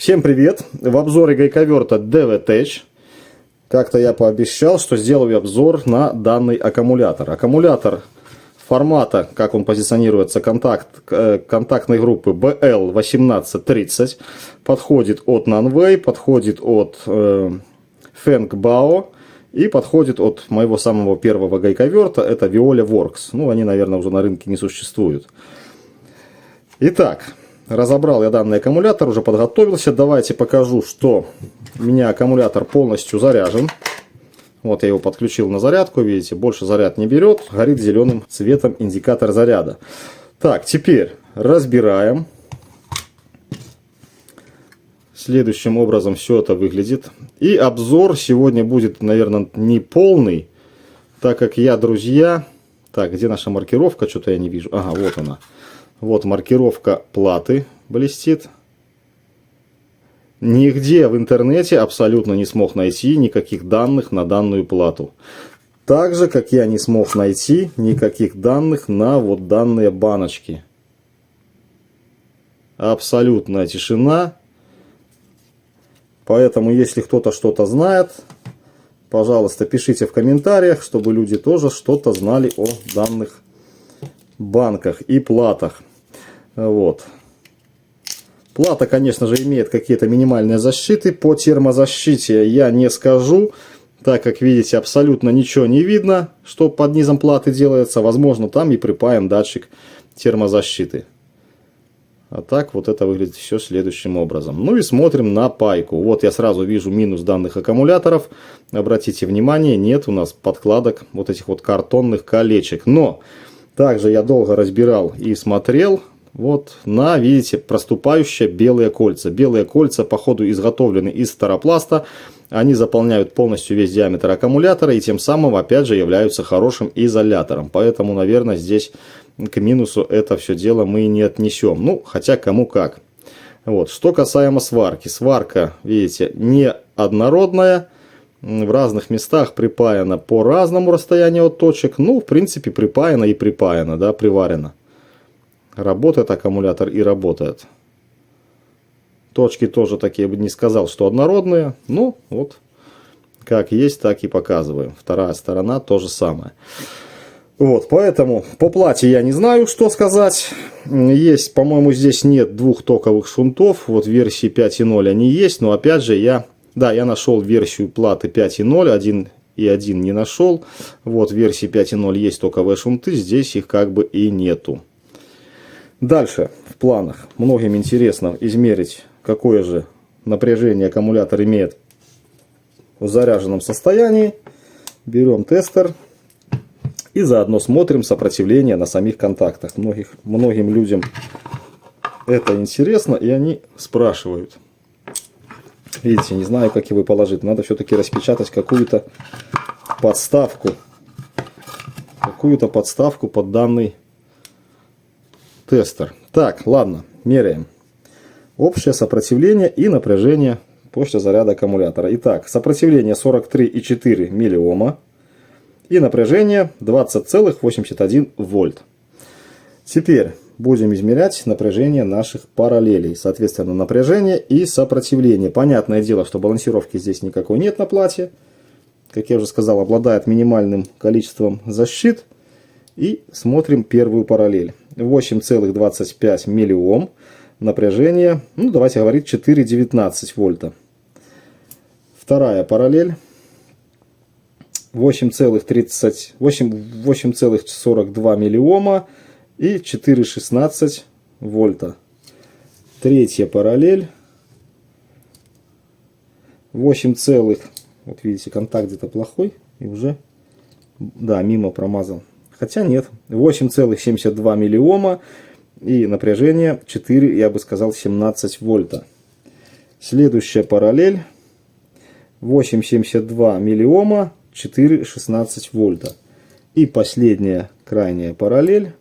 Всем привет! В обзоре гайковерта DV-Tech. Как-то я пообещал, что сделаю обзор на данный аккумулятор. Аккумулятор формата, как он позиционируется, контактной группы BL1830. Подходит от Nanway, подходит от Fengbao и подходит от моего самого первого гайковерта. Это Veolia Works. Ну, они, наверное, уже на рынке не существуют. Итак, разобрал я данный аккумулятор, уже подготовился. Давайте покажу, что у меня аккумулятор полностью заряжен. Вот я его подключил на зарядку, видите, больше заряд не берет, горит зеленым цветом индикатор заряда. Так, теперь разбираем. Следующим образом все это выглядит. И обзор сегодня будет, наверное, не полный, так как я, друзья... Так, где наша маркировка? Что-то я не вижу. Ага, вот она. Вот маркировка платы блестит. Нигде в интернете абсолютно не смог найти никаких данных на данную плату. Так же, как я не смог найти никаких данных на вот данные баночки. Абсолютная тишина. Поэтому, если кто-то что-то знает, пожалуйста, пишите в комментариях, чтобы люди тоже что-то знали о данных банках и платах. Вот. Плата, конечно же, имеет какие-то минимальные защиты. По термозащите я не скажу, так как, видите, абсолютно ничего не видно, что под низом платы делается. Возможно, там и припаян датчик термозащиты. А так вот это выглядит все следующим образом. Ну и смотрим на пайку. Вот я сразу вижу минус данных аккумуляторов. Обратите внимание, нет у нас подкладок вот этих вот картонных колечек. Но также я долго разбирал и смотрел вот на, видите, проступающие белые кольца. Белые кольца, по ходу, изготовлены из старопласта. Они заполняют полностью весь диаметр аккумулятора и тем самым, опять же, являются хорошим изолятором. Поэтому, наверное, здесь к минусу это все дело мы не отнесем. Ну, хотя кому как. Вот. Что касаемо сварки. Сварка, видите, не однородная. В разных местах припаяна по разному расстоянию от точек. Ну, в принципе, припаяна и припаяна, да, приварена. Работает аккумулятор и работает. Точки тоже такие, я бы не сказал, что однородные. Ну, вот, как есть, так и показываю. Вторая сторона то же самое. Вот, поэтому по плате я не знаю, что сказать. Есть, по-моему, здесь нет двухтоковых шунтов. Вот в версии 5.0 они есть, но опять же я нашел версию платы 5.0, 1.1 не нашел. Вот в версии 5.0 есть токовые шунты, здесь их как бы и нету. Дальше в планах многим интересно измерить, какое же напряжение аккумулятор имеет в заряженном состоянии. Берем тестер и заодно смотрим сопротивление на самих контактах. Многим людям это интересно, и они спрашивают. Видите, не знаю, как его положить. Надо все-таки распечатать какую-то подставку. Какую-то подставку под данный тестер. Так, ладно, меряем. Общее сопротивление и напряжение после заряда аккумулятора. Итак, сопротивление 43,4 миллиома и напряжение 20,81 вольт. Теперь будем измерять напряжение наших параллелей. Соответственно, напряжение и сопротивление. Понятное дело, что балансировки здесь никакой нет на плате. Как я уже сказал, обладает минимальным количеством защит. И смотрим первую параллель. 8,25 миллиом. Напряжение, ну давайте говорить, 4,19 вольта. Вторая параллель. 8,42 миллиома и 4,16 вольта. Третья параллель. 8, вот видите, контакт где-то плохой. И уже, да, мимо промазал. Хотя нет, 8,72 миллиома и напряжение 4, я бы сказал, 17 вольта. Следующая параллель 8,72 миллиома, 4,16 вольта. И последняя крайняя параллель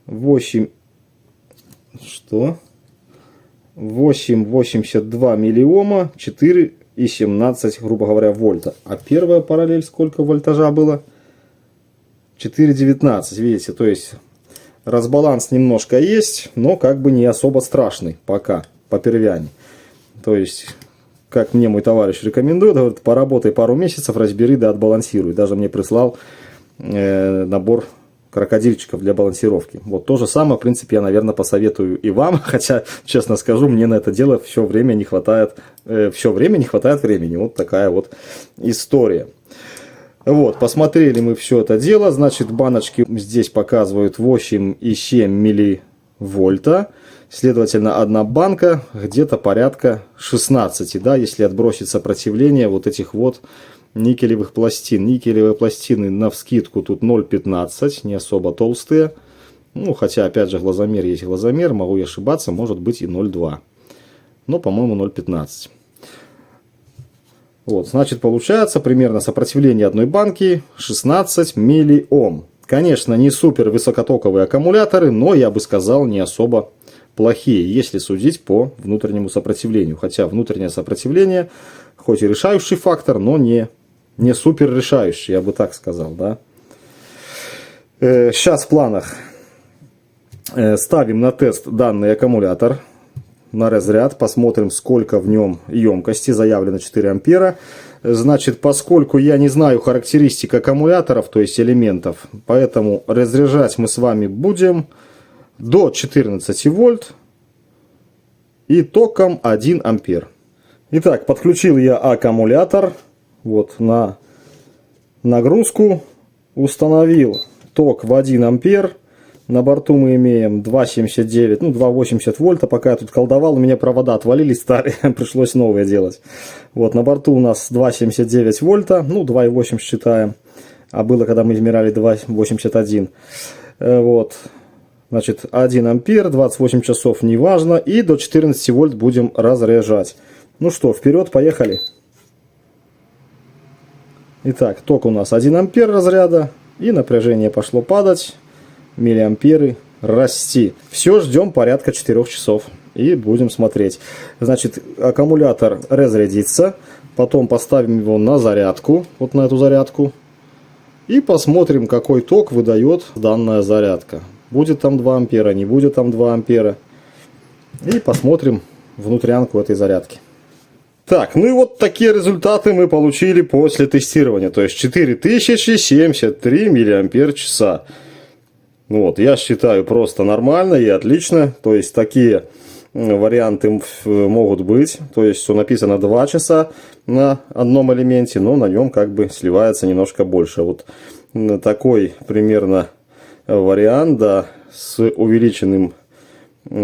8,82 миллиома, 4,17, грубо говоря, вольта. А первая параллель сколько вольтажа было? 4,19, видите, то есть разбаланс немножко есть, но как бы не особо страшный пока, по первяне. То есть, как мне мой товарищ рекомендует, говорит, поработай пару месяцев, разбери да отбалансируй. Даже мне прислал набор крокодильчиков для балансировки. Вот то же самое, в принципе, я, наверное, посоветую и вам, хотя, честно скажу, мне на это дело все время не хватает времени. Вот такая вот история. Вот, посмотрели мы все это дело. Значит, баночки здесь показывают 8,7 милливольта. Следовательно, одна банка где-то порядка 16, да, если отбросить сопротивление вот этих вот никелевых пластин. Никелевые пластины навскидку тут 0,15, не особо толстые. Ну, хотя, опять же, глазомер есть глазомер, могу и ошибаться, может быть и 0,2. Но, по-моему, 0,15. Вот, значит, получается примерно сопротивление одной банки 16 миллиом. Конечно, не супер высокотоковые аккумуляторы, но, я бы сказал, не особо плохие, если судить по внутреннему сопротивлению. Хотя внутреннее сопротивление, хоть и решающий фактор, но не супер решающий, я бы так сказал, да. Сейчас в планах ставим на тест данный аккумулятор на разряд, посмотрим, сколько в нем емкости, заявлено 4 ампера. Значит, поскольку я не знаю характеристик аккумуляторов, то есть элементов, поэтому разряжать мы с вами будем до 14 вольт и током 1 ампер. Итак, подключил я аккумулятор вот на нагрузку, установил ток в 1 ампер. На борту мы имеем 2,79, ну 2,80 вольта. Пока я тут колдовал, у меня провода отвалились старые, пришлось новые делать. Вот, на борту у нас 2,79 вольта, ну 2,8 считаем. А было, когда мы измеряли, 2,81. Вот, значит, 1 ампер, 28 часов, неважно. И до 14 вольт будем разряжать. Ну что, вперед, поехали. Итак, ток у нас 1 ампер разряда. И напряжение пошло падать. Миллиамперы расти. Все, ждем порядка 4 часов и будем смотреть. Значит, аккумулятор разрядится, потом поставим его на зарядку, вот на эту зарядку, и посмотрим, какой ток выдает данная зарядка. Будет там 2 ампера, не будет там 2 ампера. И посмотрим внутрянку этой зарядки. Так, ну и вот такие результаты мы получили после тестирования. То есть 4073 миллиампер-часа. Вот, я считаю просто нормально и отлично. То есть такие варианты могут быть. То есть все написано 2 часа на одном элементе, но на нем как бы сливается немножко больше. Вот такой примерно вариант, да, с увеличенным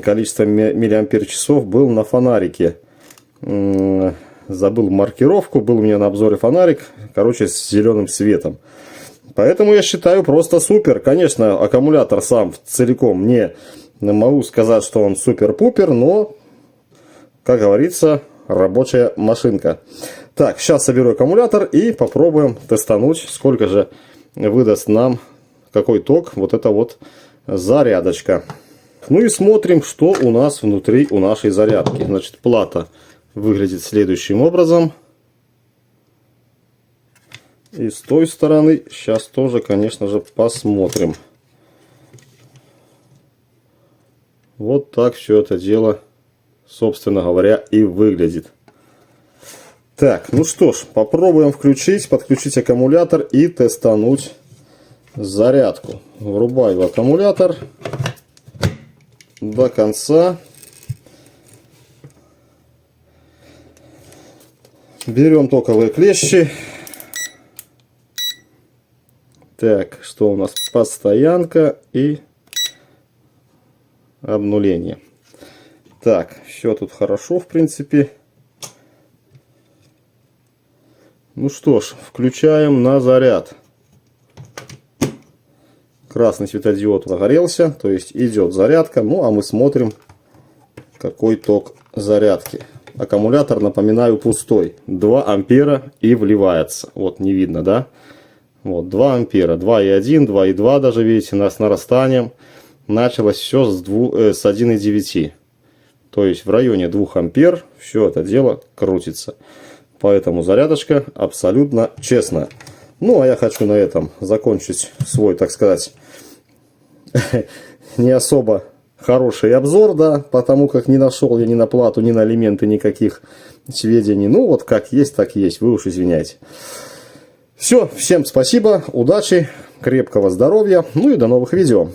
количеством миллиампер-часов был на фонарике. Забыл маркировку, был у меня на обзоре фонарик, короче, с зеленым светом. Поэтому я считаю просто супер. Конечно, аккумулятор сам целиком не могу сказать, что он супер-пупер, но, как говорится, рабочая машинка. Так, сейчас соберу аккумулятор и попробуем тестануть, сколько же выдаст нам, какой ток вот эта вот зарядочка. Ну и смотрим, что у нас внутри у нашей зарядки. Значит, плата выглядит следующим образом. И с той стороны сейчас тоже, конечно же, посмотрим. Вот так все это дело, собственно говоря, и выглядит. Так, ну что ж, попробуем подключить аккумулятор и тестануть зарядку. Врубаю аккумулятор до конца. Берем токовые клещи. Так, что у нас? Постоянка и обнуление. Так, все тут хорошо, в принципе. Ну что ж, включаем на заряд. Красный светодиод загорелся, то есть идет зарядка. Ну, а мы смотрим, какой ток зарядки. Аккумулятор, напоминаю, пустой. 2 ампера и вливается. Вот, не видно, да? Вот, 2 ампера, 2,1, 2,2 даже, видите, с нарастанием. Началось все с 1,9. То есть в районе 2 ампер все это дело крутится. Поэтому зарядочка абсолютно честная. Ну, а я хочу на этом закончить свой, так сказать, не особо хороший обзор, да, потому как не нашел я ни на плату, ни на элементы никаких сведений. Ну, вот как есть, так и есть, вы уж извиняйте. Все, всем спасибо, удачи, крепкого здоровья, ну и до новых видео.